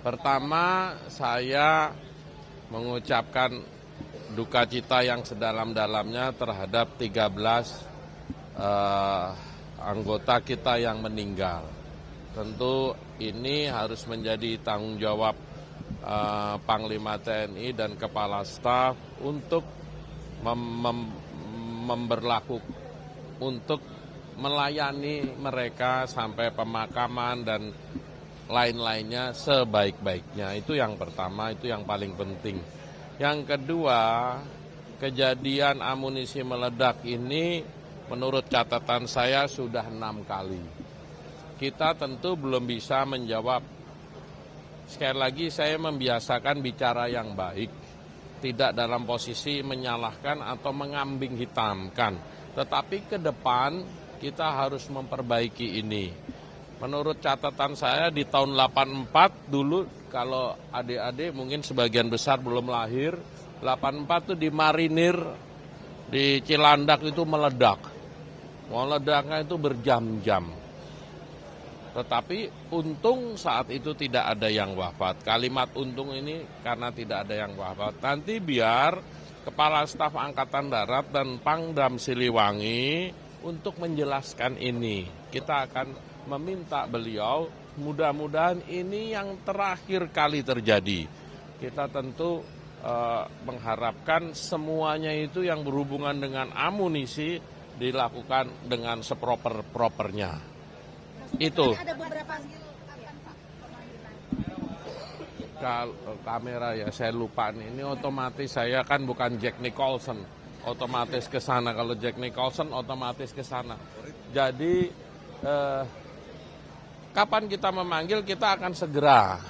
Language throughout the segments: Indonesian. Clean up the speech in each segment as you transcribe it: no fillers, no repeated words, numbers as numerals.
Pertama, saya mengucapkan duka cita yang sedalam-dalamnya terhadap 13 anggota kita yang meninggal. Tentu ini harus menjadi tanggung jawab Panglima TNI dan Kepala Staf untuk untuk melayani mereka sampai pemakaman dan lain-lainnya sebaik-baiknya. Itu yang pertama, itu yang paling penting. Yang kedua, kejadian amunisi meledak ini menurut catatan saya sudah 6 kali. Kita tentu belum bisa menjawab. Sekali lagi saya membiasakan bicara yang baik, tidak dalam posisi menyalahkan atau mengambing hitamkan. Tetapi ke depan kita harus memperbaiki ini. Menurut catatan saya di tahun 84 dulu, kalau adik-adik mungkin sebagian besar belum lahir, 84 itu di Marinir, di Cilandak itu meledak. Meledaknya itu berjam-jam. Tetapi untung saat itu tidak ada yang wafat. Kalimat untung ini karena tidak ada yang wafat. Nanti biar Kepala Staf Angkatan Darat dan Pangdam Siliwangi untuk menjelaskan ini. Kita akan meminta beliau, mudah-mudahan ini yang terakhir kali terjadi. Kita tentu mengharapkan semuanya itu yang berhubungan dengan amunisi dilakukan dengan seproper-propernya. Itu. Ada beberapa kamera ya, saya lupa nih. Ini otomatis saya kan bukan Jack Nicholson, otomatis ke sana. Kalau Jack Nicholson otomatis ke sana. Jadi kapan kita memanggil kita akan segera.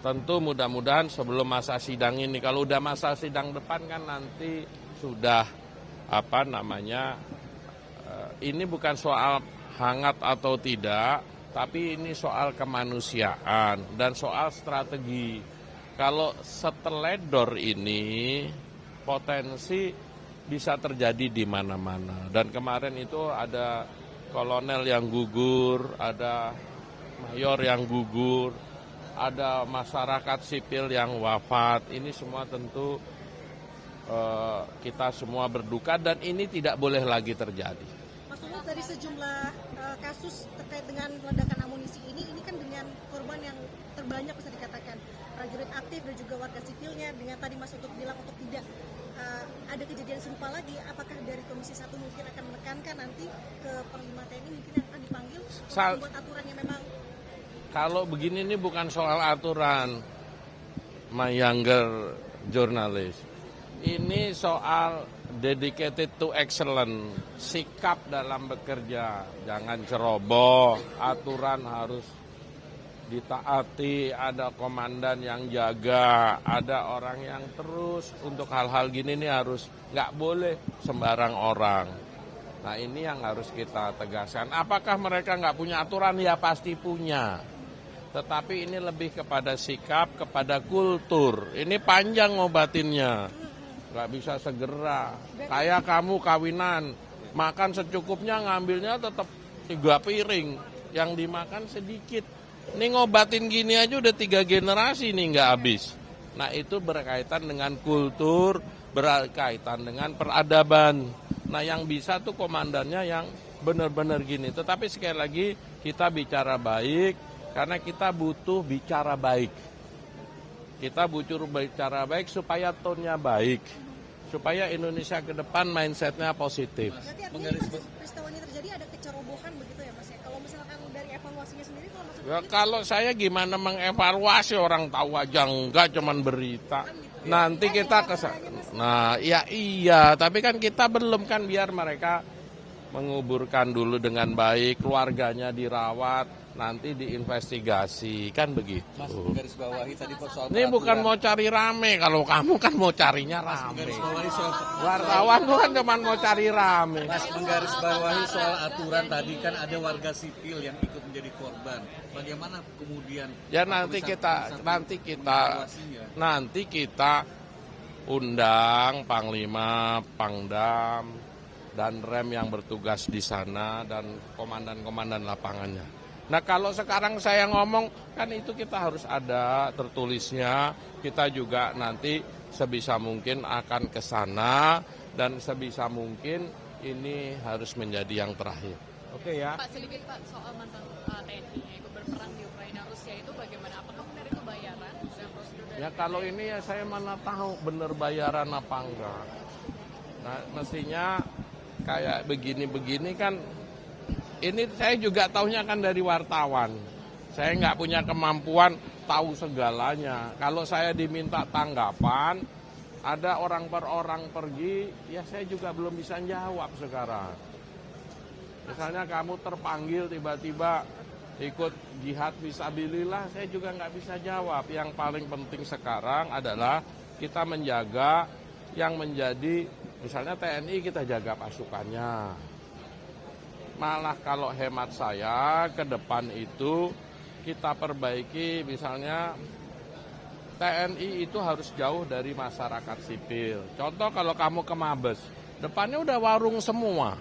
Tentu mudah-mudahan sebelum masa sidang ini. Kalau udah masa sidang depan kan nanti sudah ini bukan soal hangat atau tidak, tapi ini soal kemanusiaan dan soal strategi. Kalau seteledor ini potensi bisa terjadi di mana-mana. Dan kemarin itu ada kolonel yang gugur, ada mayor yang gugur, ada masyarakat sipil yang wafat. Ini semua tentu kita semua berduka dan ini tidak boleh lagi terjadi. Dari sejumlah kasus terkait dengan ledakan amunisi ini kan dengan korban yang terbanyak bisa dikatakan prajurit aktif dan juga warga sipilnya. Dengan tadi Mas Utut bilang untuk tidak ada kejadian serupa lagi, apakah dari Komisi 1 mungkin akan menekankan nanti ke Panglima TNI mungkin yang akan dipanggil untuk membuat aturan yang memang. Kalau begini ini bukan soal aturan, my younger journalist. Ini soal dedicated to excellence, sikap dalam bekerja, jangan ceroboh, aturan harus ditaati, ada komandan yang jaga, ada orang yang terus untuk hal-hal gini nih harus, nggak boleh sembarang orang. Nah ini yang harus kita tegaskan. Apakah mereka nggak punya aturan? Ya pasti punya. Tetapi ini lebih kepada sikap, kepada kultur. Ini panjang ngobatinnya. Gak bisa segera. Kayak kamu kawinan, makan secukupnya, ngambilnya tetap 3 piring. Yang dimakan sedikit. Ini ngobatin gini aja udah 3 generasi nih nggak habis. Nah itu berkaitan dengan kultur, berkaitan dengan peradaban. Nah yang bisa tuh komandannya yang benar-benar gini. Tetapi sekali lagi kita bicara baik, karena kita butuh bicara baik. Kita butuh bicara baik supaya tone-nya baik, supaya Indonesia ke depan mindset-nya positif. Berarti artinya peristiwa ini terjadi ada kecerobohan begitu ya Mas ya? Kalau misalkan dari evaluasinya sendiri kalau maksudnya ya, kalau saya gimana mengevaluasi, orang tahu aja enggak, cuman berita. Nanti kita nah iya, tapi kan kita belum kan, biar mereka menguburkan dulu dengan baik, keluarganya dirawat, nanti diinvestigasi, kan begitu. Mas, menggaris bawahi tadi soal ini bukan mau cari rame, kalau kamu kan mau carinya rame. Wartawan tuh kan cuma mau cari rame. Mas, menggaris bawahi soal aturan tadi, kan ada warga sipil yang ikut menjadi korban. Bagaimana kemudian? Ya nanti kita undang Panglima, Pangdam, dan Rem yang bertugas di sana dan komandan-komandan lapangannya. Nah kalau sekarang saya ngomong, kan itu kita harus ada tertulisnya, kita juga nanti sebisa mungkin akan ke sana, dan sebisa mungkin ini harus menjadi yang terakhir. Oke ya? Pak, sedikit Pak soal mantan TNI yang ikut berperang di Ukraina Rusia itu bagaimana? Apakah benar itu bayaran dan prosedur dari Ya kalau ini ya saya mana tahu bener bayaran apa enggak. Nah mestinya kayak begini-begini kan, ini saya juga tahunya kan dari wartawan. Saya nggak punya kemampuan tahu segalanya. Kalau saya diminta tanggapan, ada orang per orang pergi, ya saya juga belum bisa jawab sekarang. Misalnya kamu terpanggil tiba-tiba ikut jihad fisabilillah, saya juga nggak bisa jawab. Yang paling penting sekarang adalah kita menjaga yang menjadi, misalnya TNI kita jaga pasukannya. Malah kalau hemat saya ke depan itu kita perbaiki, misalnya TNI itu harus jauh dari masyarakat sipil. Contoh kalau kamu ke Mabes, depannya udah warung semua.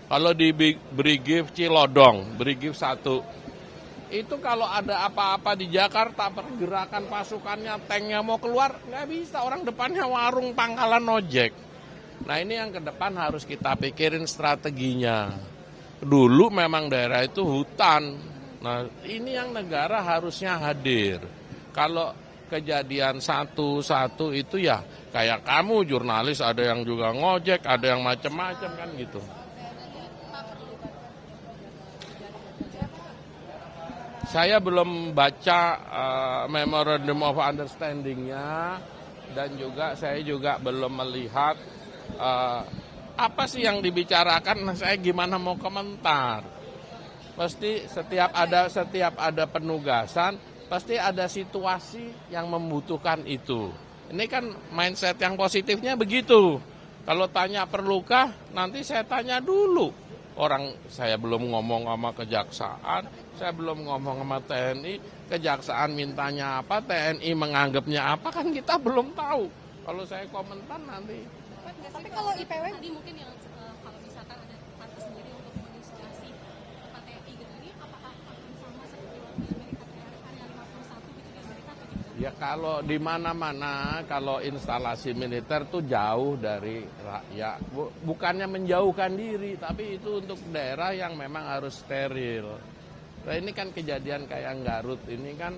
Kalau di Brigif Cilodong, Brigif 1, itu kalau ada apa-apa di Jakarta, pergerakan pasukannya, tanknya mau keluar, nggak bisa, orang depannya warung pangkalan ojek. Nah ini yang ke depan harus kita pikirin strateginya. Dulu memang daerah itu hutan. Nah ini yang negara harusnya hadir. Kalau kejadian satu-satu itu ya kayak kamu jurnalis, ada yang juga ngojek, ada yang macam-macam kan gitu. Saya belum baca Memorandum of Understanding-nya, dan juga saya juga belum melihat apa sih yang dibicarakan. Nah, saya gimana mau komentar? Pasti setiap ada penugasan, pasti ada situasi yang membutuhkan itu. Ini kan mindset yang positifnya begitu. Kalau tanya perlukah, nanti saya tanya dulu. Orang saya belum ngomong sama kejaksaan, saya belum ngomong sama TNI, kejaksaan mintanya apa, TNI menganggapnya apa, kan kita belum tahu. Kalau saya komentar nanti. Tapi kalau IPW tadi mungkin yang kalau misalkan ada partai sendiri untuk mengisolasi tempat TNI gitu, ini apakah akan sama seperti waktu di Amerika area 51 gitu di Amerika atau gitu? Ya kalau di mana-mana, kalau instalasi militer tuh jauh dari rakyat. Bukannya menjauhkan diri, tapi itu untuk daerah yang memang harus steril. Nah ini kan kejadian kayak Garut ini kan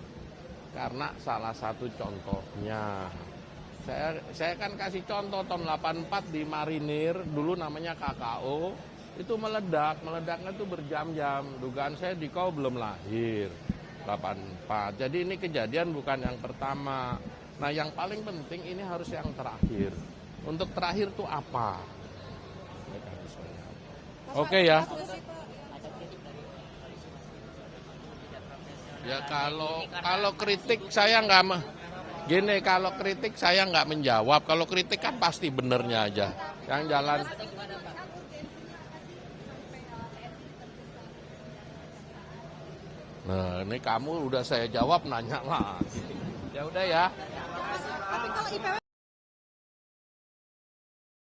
karena salah satu contohnya. Saya kan kasih contoh tahun 84 di Marinir, dulu namanya KKO, itu meledaknya itu berjam-jam. Dugaan saya Diko belum lahir, 84. Jadi ini kejadian bukan yang pertama. Nah yang paling penting ini harus yang terakhir. Untuk terakhir tuh apa? Oke ya. Ya kalau kritik saya nggak gini, kalau kritik saya nggak menjawab. Kalau kritik kan pasti benernya aja. Yang jalan. Nah ini kamu udah saya jawab, nanya lagi. Ya udah ya. tapi kalau IPW